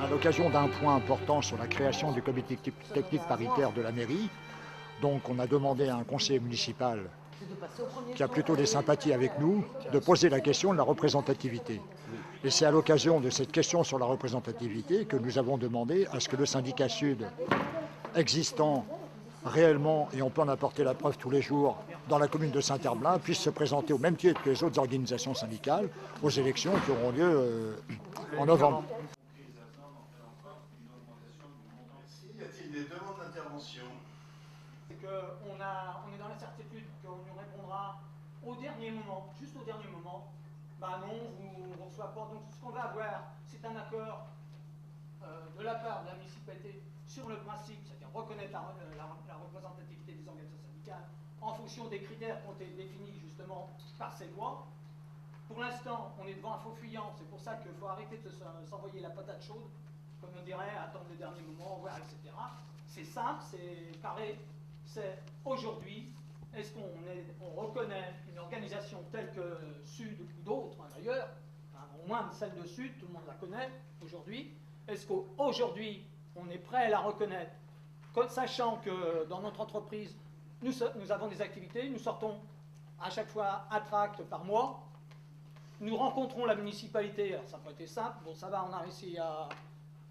à l'occasion d'un point important sur la création du comité technique paritaire de la mairie. Donc on a demandé à un conseiller municipal qui a plutôt des sympathies avec nous de poser la question de la représentativité. Et c'est à l'occasion de cette question sur la représentativité que nous avons demandé à ce que le syndicat Sud existant réellement, et on peut en apporter la preuve tous les jours, dans la commune de Saint-Herblain, puisse se présenter au même titre que les autres organisations syndicales aux élections qui auront lieu en novembre. Y a-t-il des demandes d'intervention? C'est qu'on est dans l'incertitude qu'on nous répondra au dernier moment, juste au dernier moment. Bah non, vous ne recevez pas. Donc ce qu'on va avoir, c'est un accord de la part de la municipalité sur le principe, c'est-à-dire reconnaître la représentativité des organisations syndicales en fonction des critères qui ont été définis justement par ces lois. Pour l'instant, on est devant un faux fuyant, c'est pour ça qu'il faut arrêter de s'envoyer la patate chaude, comme on dirait, attendre le dernier moment, voir, etc. C'est simple, c'est carré, c'est aujourd'hui, est-ce qu'on reconnaît une organisation telle que Sud ou d'autres d'ailleurs, au moins celle de Sud, tout le monde la connaît aujourd'hui, est-ce qu'aujourd'hui on est prêt à la reconnaître, sachant que dans notre entreprise, nous avons des activités, nous sortons à chaque fois un tract par mois, nous rencontrons la municipalité, alors ça n'a pas été simple, bon ça va, on a réussi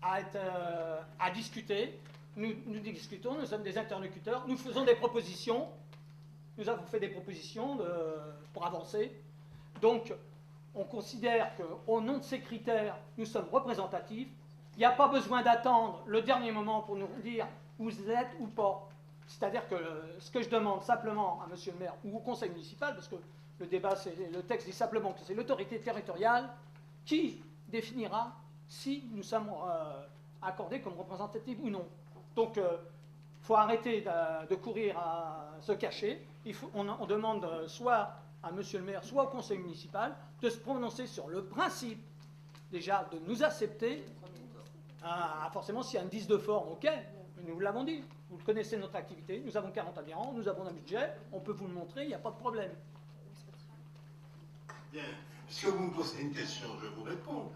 à discuter, nous discutons, nous sommes des interlocuteurs, nous faisons des propositions, nous avons fait des propositions pour avancer, donc on considère qu'au nom de ces critères, nous sommes représentatifs, il n'y a pas besoin d'attendre le dernier moment pour nous dire où vous êtes ou pas. C'est-à-dire que ce que je demande simplement à monsieur le maire ou au conseil municipal, parce que le texte dit simplement que c'est l'autorité territoriale qui définira si nous sommes accordés comme représentatifs ou non. Donc, il faut arrêter de courir à se cacher. On demande soit à monsieur le maire, soit au conseil municipal de se prononcer sur le principe, déjà, de nous accepter. Forcément, s'il y a un 10 de forme, ok, mais nous vous l'avons dit. Vous connaissez notre activité, nous avons 40 adhérents, nous avons un budget, on peut vous le montrer, il n'y a pas de problème. Bien. Puisque vous me posez une question, je vous réponds.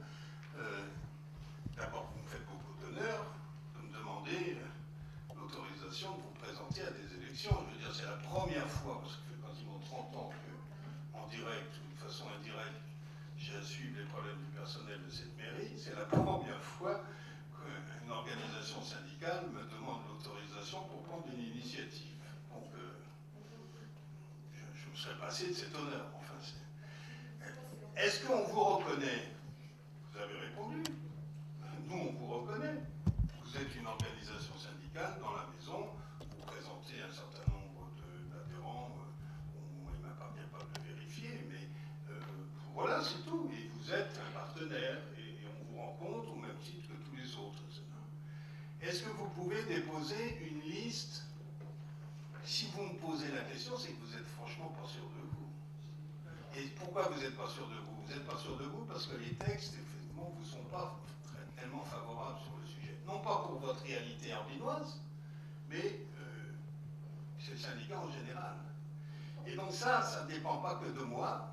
D'abord, vous me faites beaucoup d'honneur de me demander l'autorisation de vous présenter à des élections. Je veux dire, c'est la première fois, parce que ça fait quasiment 30 ans qu'en direct ou de façon indirecte, j'ai à suivre les problèmes du personnel de cette mairie. C'est la première fois qu'une organisation syndicale me demande l'autorisation pour prendre une initiative. Donc, je me serais passé de cet honneur. Enfin, est-ce qu'on vous reconnaît? Vous avez répondu. Nous, on vous reconnaît. Vous êtes une organisation syndicale dans la maison, vous présentez un certain nombre d'adhérents, on ne m'a pas bien pas de le vérifier, mais voilà, c'est tout. Et vous êtes un partenaire, et on vous rencontre au même titre que tous les autres. Est-ce que vous pouvez déposer une liste? Si vous me posez la question, c'est que vous êtes franchement pas sûr de vous. Et pourquoi vous n'êtes pas sûr de vous? Vous n'êtes pas sûr de vous parce que les textes, effectivement, vous sont pas tellement favorables sur le sujet. Non pas pour votre réalité arbinoise, mais c'est le syndicat en général. Et donc ça ne dépend pas que de moi.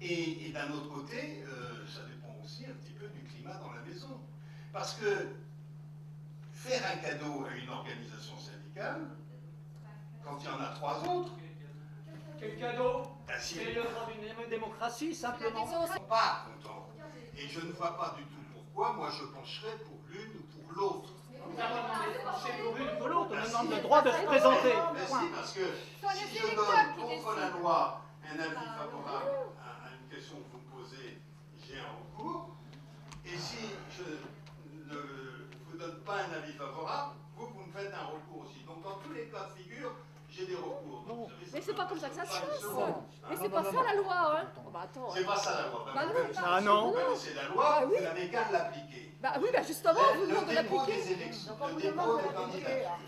Et d'un autre côté, ça dépend aussi un petit peu du climat dans la maison. Parce que faire un cadeau à une organisation syndicale, quand il y en a 3 autres... Quel cadeau? C'est le droit d'une démocratie, simplement. Ils ne sont pas contents. Et je ne vois pas du tout pourquoi moi je pencherais pour l'une ou pour l'autre. Vous avez demandé de pencher pour l'une ou pour l'autre, on demande le droit de se présenter. Mais si, parce que si je donne contre la loi un avis favorable à une question que vous me posez, j'ai un recours. Et si je ne vous donne pas un avis favorable, vous me faites un recours aussi. Donc dans tous les cas de figure, j'ai des recours. Non. Mais c'est pas comme ça que ça se passe. Mais c'est pas ça la loi, hein. Oh, bah, attends. C'est pas ça la loi. Non. Vous connaissez la loi, vous n'avez qu'à l'appliquer. Bah oui, bah justement, vous Le demandez dépôt d'appliquer. des élections, le dépôt des candidatures.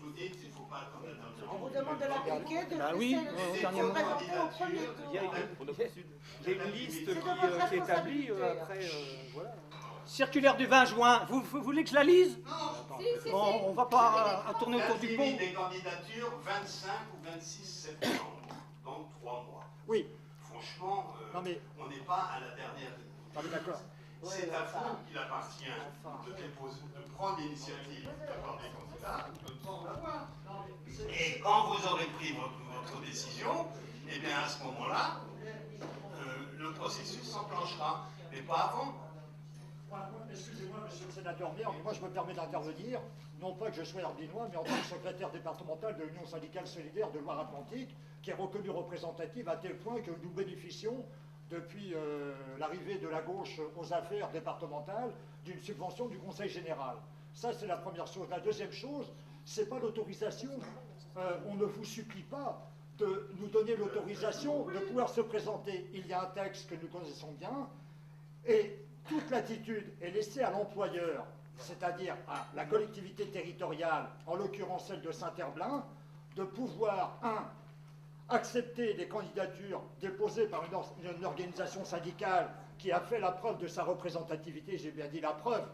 Vous dites qu'il ne faut pas attendre la dernière On vous demande de l'appliquer, de Bah le oui, laisser au le dernier moment. présenter au premier tour. Il y a une liste qui est établie après. Voilà. Circulaire du 20 juin, vous voulez que je la lise? Si, Bon, on va pas tourner autour du pot. des candidatures 25 ou 26 septembre, donc 3 mois. Oui, Franchement, non mais, on n'est pas à la dernière. non mais d'accord. C'est à vous qu'il appartient de prendre l'initiative d'avoir des candidats, de ne pas en avoir. Et quand vous aurez pris votre décision, eh bien à ce moment-là, le processus s'enclenchera, mais pas avant. Excusez-moi, monsieur le sénateur Maire, mais moi je me permets d'intervenir, non pas que je sois ardinois, mais en tant que secrétaire départemental de l'Union syndicale solidaire de Loire-Atlantique, qui est reconnue représentative à tel point que nous bénéficions, depuis l'arrivée de la gauche aux affaires départementales, d'une subvention du Conseil général. Ça, c'est la première chose. La deuxième chose, c'est pas l'autorisation. On ne vous supplie pas de nous donner l'autorisation de pouvoir se présenter. Il y a un texte que nous connaissons bien, et toute l'attitude est laissée à l'employeur, c'est-à-dire à la collectivité territoriale, en l'occurrence celle de Saint-Herblain, de pouvoir, accepter les candidatures déposées par une organisation syndicale qui a fait la preuve de sa représentativité, j'ai bien dit la preuve,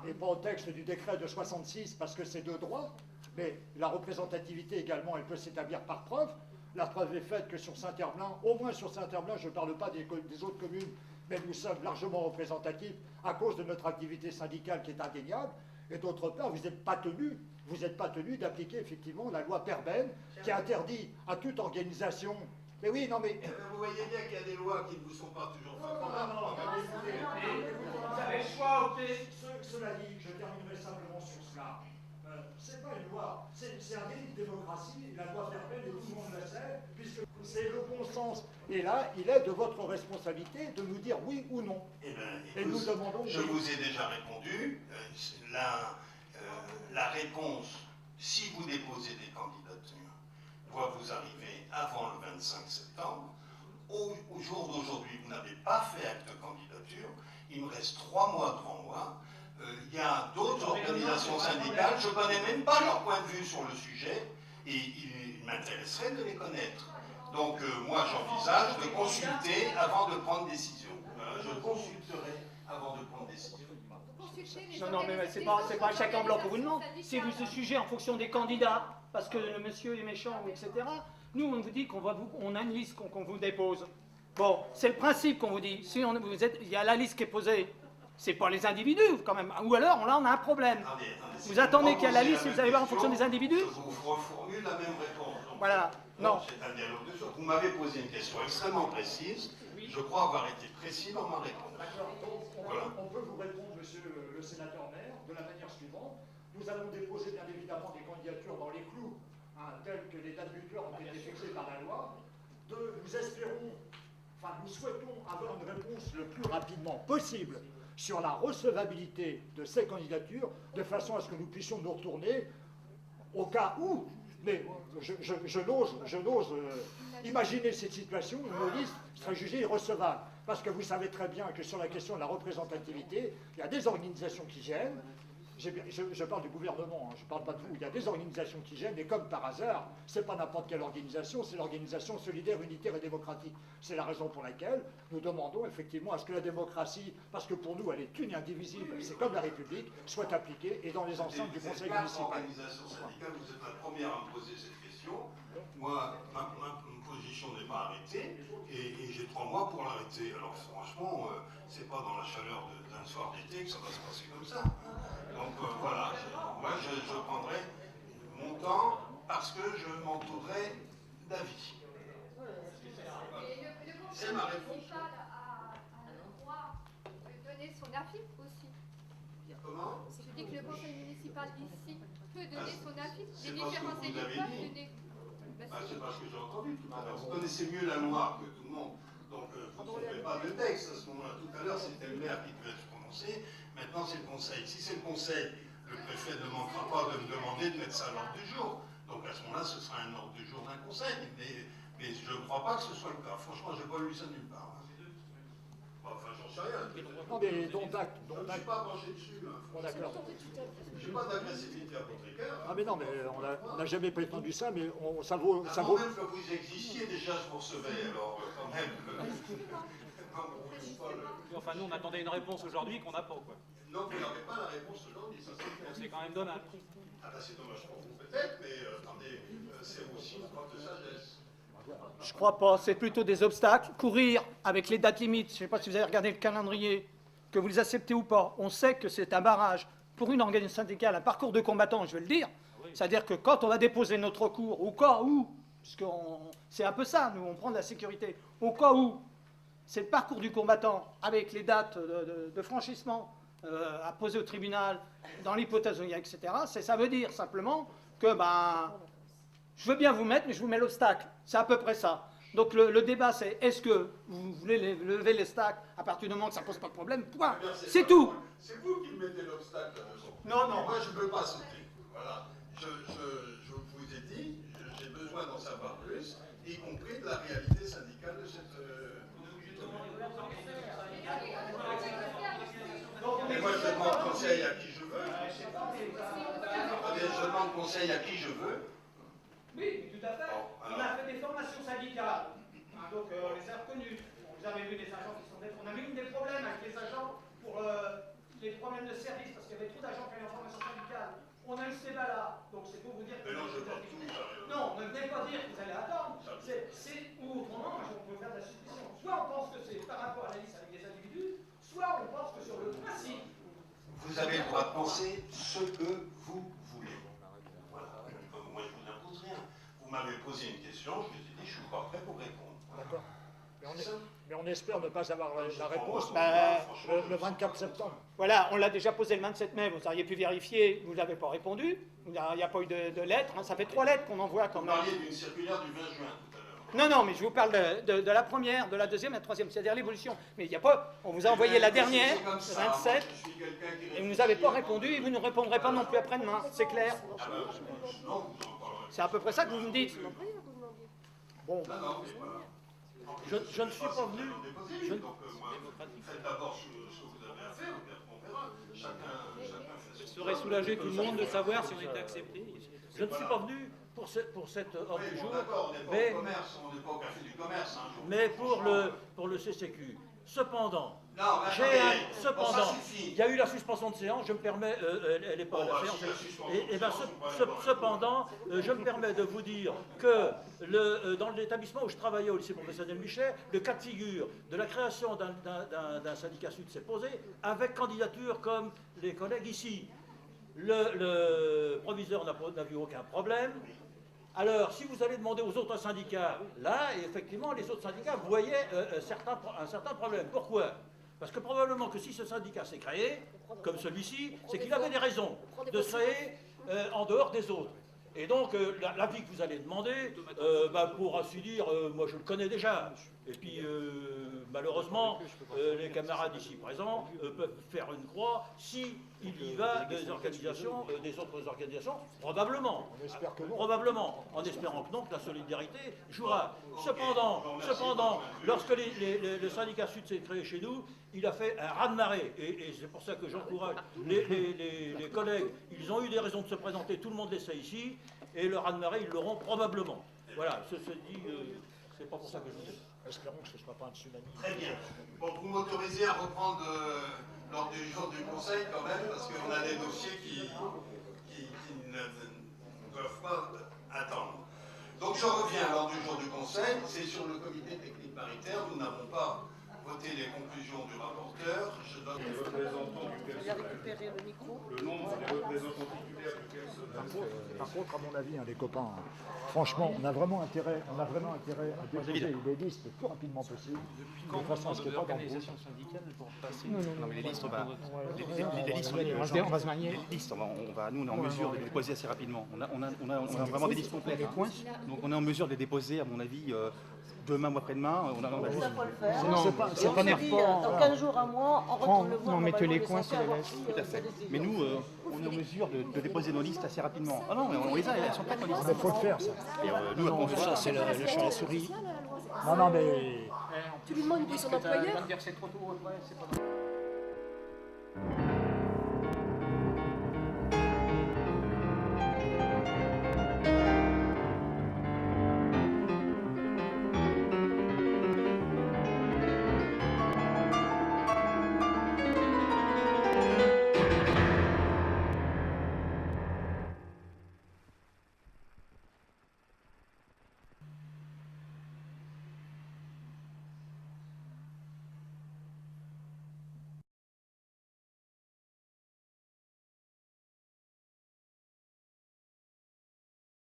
et pas au texte du décret de 66 parce que c'est de droit, mais la représentativité également, elle peut s'établir par preuve. La preuve est faite que sur Saint-Herblain, au moins sur Saint-Herblain, je ne parle pas des autres communes, mais nous sommes largement représentatifs à cause de notre activité syndicale qui est indéniable. Et d'autre part, vous n'êtes pas tenu d'appliquer effectivement la loi Perben qui interdit à toute organisation. Mais oui, non mais... Vous voyez bien qu'il y a des lois qui ne vous sont pas toujours favorables. Vous avez le choix, opté. Cela dit, je terminerai simplement sur cela. C'est pas une loi, c'est un délit de démocratie, la loi Perben, et tout le monde le sait, puisque c'est le bon sens. Et là, il est de votre responsabilité de nous dire oui ou non. Eh bien, Et nous demandons... Je vous ai déjà répondu. La réponse, si vous déposez des candidatures, doit vous arriver avant le 25 septembre. Au jour d'aujourd'hui, vous n'avez pas fait acte de candidature. Il me reste 3 mois devant moi. Il y a d'autres organisations syndicales, je ne connais même pas leur point de vue sur le sujet, et il m'intéresserait de les connaître. Donc moi j'envisage de consulter avant de prendre décision. Je consulterai avant de prendre décision. Non, mais c'est pas un chèque en blanc pour vous demande. Si vous se jugez en fonction des candidats, parce que le monsieur est méchant, etc., nous on vous dit on a une liste qu'on vous dépose. Bon, c'est le principe qu'on vous dit. Si il y a la liste qui est posée, c'est pas les individus quand même. Ou alors là on a un problème. Vous attendez qu'il y ait la liste et vous allez voir en fonction des individus. Je vous reformule la même réponse. Donc, voilà. Non. C'est un dialogue de sorte. Vous m'avez posé une question extrêmement précise. Je crois avoir été précis dans ma réponse. Voilà. On peut vous répondre, monsieur le sénateur Maire, de la manière suivante. Nous allons déposer bien évidemment des candidatures dans les clous, telles que les dates butoirs ont été fixées par la loi. Nous souhaitons avoir une réponse le plus rapidement possible sur la recevabilité de ces candidatures, de façon à ce que nous puissions nous retourner au cas où, mais je n'ose imaginer cette situation où nos listes seraient jugées irrecevables. Parce que vous savez très bien que sur la question de la représentativité, il y a des organisations qui gênent. Je parle du gouvernement, je ne parle pas de vous. Il y a des organisations qui gênent, et comme par hasard, ce n'est pas n'importe quelle organisation, c'est l'organisation solidaire, unitaire et démocratique. C'est la raison pour laquelle nous demandons effectivement à ce que la démocratie, parce que pour nous elle est une et indivisible, c'est comme la République, soit appliquée et dans les enceintes du Conseil municipal. Organisation syndicale, vous êtes la première à me poser cette question. Moi, ma position n'est pas arrêtée, et j'ai 3 mois pour l'arrêter. Alors franchement, c'est pas dans la chaleur d'un soir d'été que ça va se passer comme ça. Donc voilà, moi je prendrai mon temps parce que je m'entourerai d'avis. C'est ma réponse. Le conseil municipal a le droit de donner son avis aussi. Comment? Je dis que le conseil municipal ici peut donner son avis. C'est Les pas ce que différents vous élus avez peuvent dit. donner. C'est pas ce que j'ai entendu tout à l'heure. Vous connaissez mieux la loi que tout le monde. Donc vous ne trouvez pas de texte à ce moment-là. Tout à l'heure, c'était le maire qui devait se prononcer. Maintenant, c'est le conseil. Si c'est le conseil, le préfet ne manquera pas de me demander de mettre ça à l'ordre du jour. Donc à ce moment-là, ce sera un ordre du jour d'un conseil. Mais je ne crois pas que ce soit le cas. Franchement, je n'ai pas lu ça nulle part. Enfin, j'en sais rien. Non, mais dont acte. Je ne suis pas penché dessus. Bon, d'accord. Je n'ai pas d'agressivité apothicaire. Ah mais non, mais on n'a jamais prétendu ça, mais ça vaut... Avant même que vous existiez, déjà, je vous recevais. Alors, quand même... Enfin, nous, on attendait une réponse aujourd'hui qu'on n'a pas, quoi. Non, vous n'avez pas la réponse aujourd'hui, ça C'est quand même dommage. Ah ben c'est dommage pour vous peut-être, mais attendez, c'est aussi une preuve de sagesse. Je crois pas, c'est plutôt des obstacles. Courir avec les dates limites, je ne sais pas si vous avez regardé le calendrier que vous les acceptez ou pas. On sait que c'est un barrage pour une organisation syndicale, un parcours de combattant, je vais le dire. C'est-à-dire que quand on va déposer notre recours, au cas où, puisque c'est un peu ça, nous, on prend de la sécurité, au cas où, c'est le parcours du combattant avec les dates de franchissement à poser au tribunal, dans l'hypothèse où il y a, etc., ça veut dire simplement que je veux bien vous mettre, mais je vous mets l'obstacle. C'est à peu près ça. Donc le débat, c'est est-ce que vous voulez lever les stacks à partir du moment que ça ne pose pas de problème, point. C'est tout. C'est vous qui me mettez l'obstacle. Non, non. Moi, je ne peux pas sauter. Voilà. Je vous ai dit, j'ai besoin d'en savoir plus, y compris de la réalité syndicale de cette... Mais moi, je demande conseil à qui je veux. Attendez, je demande conseil à qui je veux. Oui, tout à fait. On a fait des formations syndicales, donc on les a reconnues. Vous avez vu des agents qui sont... On a eu des problèmes avec les agents pour les problèmes de service, parce qu'il y avait trop d'agents qui avaient en formation syndicale. On a eu ce débat-là, donc c'est pour vous dire... Mais non, je veux pas tout. Non, ne venez pas dire que vous allez attendre. Ou autrement, on peut faire de la suspicion. Soit on pense que c'est par rapport à la liste avec des individus, soit on pense que sur le principe... Vous avez le droit de penser ce que vous voulez. Voilà. Moi, je vous impose rien. Vous m'avez posé une question, je vous ai dit, je suis pas prêt pour répondre. D'accord. Mais on espère ne pas avoir la réponse franchement, le 24 septembre. Voilà, on l'a déjà posé le 27 mai, vous auriez pu vérifier, vous n'avez pas répondu, il n'y a pas eu de lettres, hein, ça fait 3 lettres qu'on envoie quand Vous même. parliez d'une circulaire du 20 juin tout à l'heure. Non, mais je vous parle de la première, de la deuxième et de la troisième, c'est-à-dire l'évolution. Mais il n'y a pas, on vous a envoyé la dernière, le 27, et vous ne nous avez pas répondu, et vous ne répondrez pas non plus après-demain, c'est clair. C'est à peu près ça que vous me dites. Bon. Je ne suis pas venu. Faites d'abord ce que vous avez à faire, et puis on verra. Chacun fait Je serais soulagé tout le monde de savoir si on était accepté. Je ne suis pas venu pour cette ordre du jour, mais on n'est pas au café du commerce. mais pour le CCQ. Cependant, ça suffit. il y a eu la suspension de séance, je me permets, elle n'est pas à la séance, cependant, je me permets de vous dire que dans l'établissement où je travaillais au lycée professionnel Michel, le cas de figure de la création d'un syndicat sud s'est posé, avec candidature comme les collègues ici. Le proviseur n'a vu aucun problème. Alors, si vous allez demander aux autres syndicats, là, effectivement, les autres syndicats voyaient un certain problème. Pourquoi? Parce que probablement que si ce syndicat s'est créé, comme celui-ci, c'est qu'il avait des raisons de se créer en dehors des autres. Et donc, l'avis que vous allez demander, pour ainsi dire, moi je le connais déjà. Et puis, malheureusement, les camarades ici présents peuvent faire une croix si il y va des organisations, des autres organisations, probablement. On espère que non. Probablement, en espérant que non, que la solidarité jouera. Cependant, lorsque le syndicat Sud s'est créé chez nous, il a fait un raz-de-marée. Et c'est pour ça que j'encourage les collègues. Ils ont eu des raisons de se présenter, tout le monde les sait ici, et le raz-de-marée, ils l'auront probablement. Voilà, ceci dit, c'est pas pour ça que je vous dis. Espérons que ce ne soit pas un tsunami. Très bien. Bon, vous m'autorisez à reprendre l'ordre du jour du Conseil quand même, parce qu'on a des dossiers qui ne peuvent pas attendre. Donc je reviens à l'ordre du jour du Conseil, c'est sur le comité technique paritaire. Nous n'avons pas voté les conclusions du rapporteur. Je donne les représentants duquel Il a récupéré le micro. le nombre des représentants titulaires duquel se Par contre, à mon avis, les copains, franchement, on a vraiment intérêt à déposer les listes le plus rapidement possible, de façon à ce qu'il n'y ait pas d'embrouille. Non, mais les listes, nous, on est en mesure de les déposer assez rapidement. On a vraiment des listes complètes. Donc on est en mesure de les déposer, à mon avis, demain ou après-demain. Ça faut le faire. Non, c'est pas nerveux. Dans 15 jours, un mois, on retourne le voir. Non, mettez les coins sur sur la liste. Tout à fait. Mais nous, on est en mesure de déposer nos listes assez rapidement. Ah non, mais on les a, elles sont prêtes, nos listes. Il faut le faire, ça. Et nous, on fait ça. C'est le chat à la souris. Non, mais... Tu lui demandes une position d'employeur. C'est trop tôt, ouais, c'est pas...